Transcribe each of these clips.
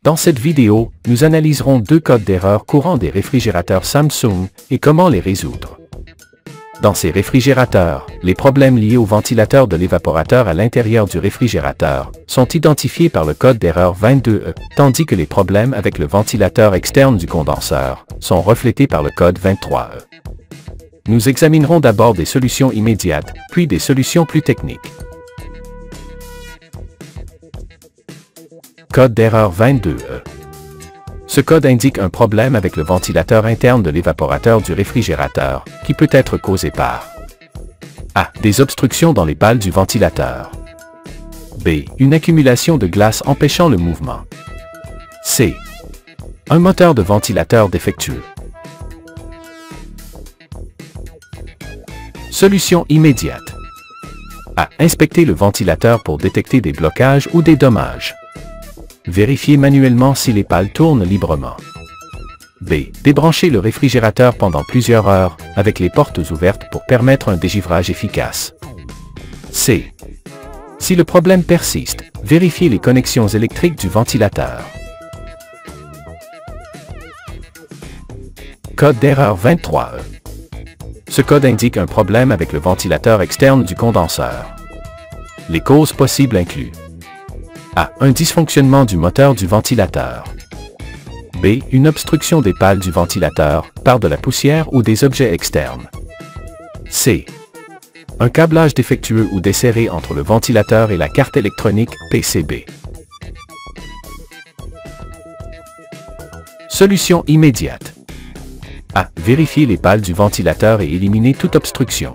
Dans cette vidéo, nous analyserons deux codes d'erreur courants des réfrigérateurs Samsung et comment les résoudre. Dans ces réfrigérateurs, les problèmes liés au ventilateur de l'évaporateur à l'intérieur du réfrigérateur sont identifiés par le code d'erreur 22E, tandis que les problèmes avec le ventilateur externe du condenseur sont reflétés par le code 23E. Nous examinerons d'abord des solutions immédiates, puis des solutions plus techniques. Code d'erreur 22E. Ce code indique un problème avec le ventilateur interne de l'évaporateur du réfrigérateur, qui peut être causé par A. Des obstructions dans les balles du ventilateur. B. Une accumulation de glace empêchant le mouvement. C. Un moteur de ventilateur défectueux. Solution immédiate. A. Inspecter le ventilateur pour détecter des blocages ou des dommages. Vérifier manuellement si les pales tournent librement. B. Débrancher le réfrigérateur pendant plusieurs heures, avec les portes ouvertes pour permettre un dégivrage efficace. C. Si le problème persiste, vérifier les connexions électriques du ventilateur. Code d'erreur 23E. Ce code indique un problème avec le ventilateur externe du condenseur. Les causes possibles incluent A. Un dysfonctionnement du moteur du ventilateur. B. Une obstruction des pales du ventilateur par de la poussière ou des objets externes. C. Un câblage défectueux ou desserré entre le ventilateur et la carte électronique PCB. Solution immédiate. A. Vérifier les pales du ventilateur et éliminer toute obstruction.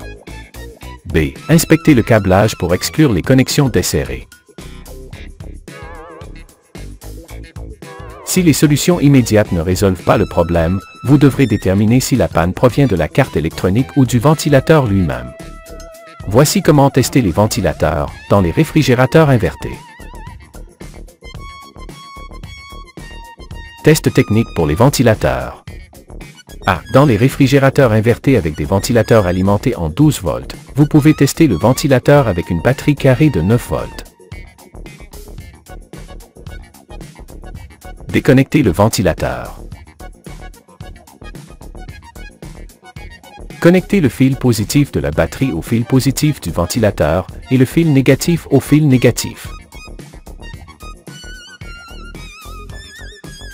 B. Inspecter le câblage pour exclure les connexions desserrées. Si les solutions immédiates ne résolvent pas le problème, vous devrez déterminer si la panne provient de la carte électronique ou du ventilateur lui-même. Voici comment tester les ventilateurs dans les réfrigérateurs invertés. Test technique pour les ventilateurs. A. Dans les réfrigérateurs invertés avec des ventilateurs alimentés en 12 volts, vous pouvez tester le ventilateur avec une batterie carrée de 9 volts. Déconnecter le ventilateur. Connectez le fil positif de la batterie au fil positif du ventilateur et le fil négatif au fil négatif.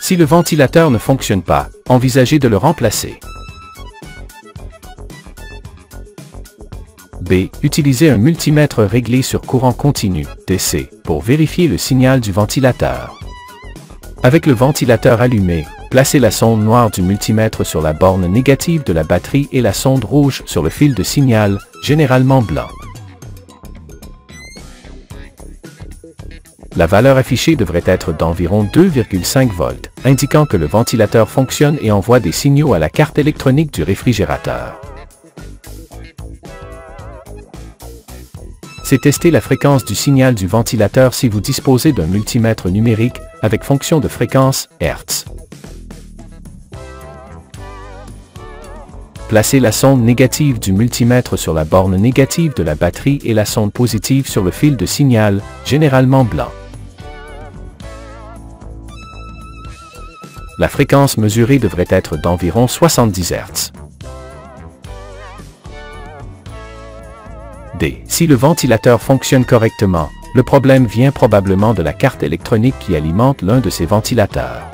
Si le ventilateur ne fonctionne pas, envisagez de le remplacer. B. Utilisez un multimètre réglé sur courant continu, DC, pour vérifier le signal du ventilateur. Avec le ventilateur allumé, placez la sonde noire du multimètre sur la borne négative de la batterie et la sonde rouge sur le fil de signal, généralement blanc. La valeur affichée devrait être d'environ 2,5 volts, indiquant que le ventilateur fonctionne et envoie des signaux à la carte électronique du réfrigérateur. C'est tester la fréquence du signal du ventilateur si vous disposez d'un multimètre numérique avec fonction de fréquence Hertz. Placez la sonde négative du multimètre sur la borne négative de la batterie et la sonde positive sur le fil de signal, généralement blanc. La fréquence mesurée devrait être d'environ 70 Hz. D. Si le ventilateur fonctionne correctement, le problème vient probablement de la carte électronique qui alimente l'un de ces ventilateurs.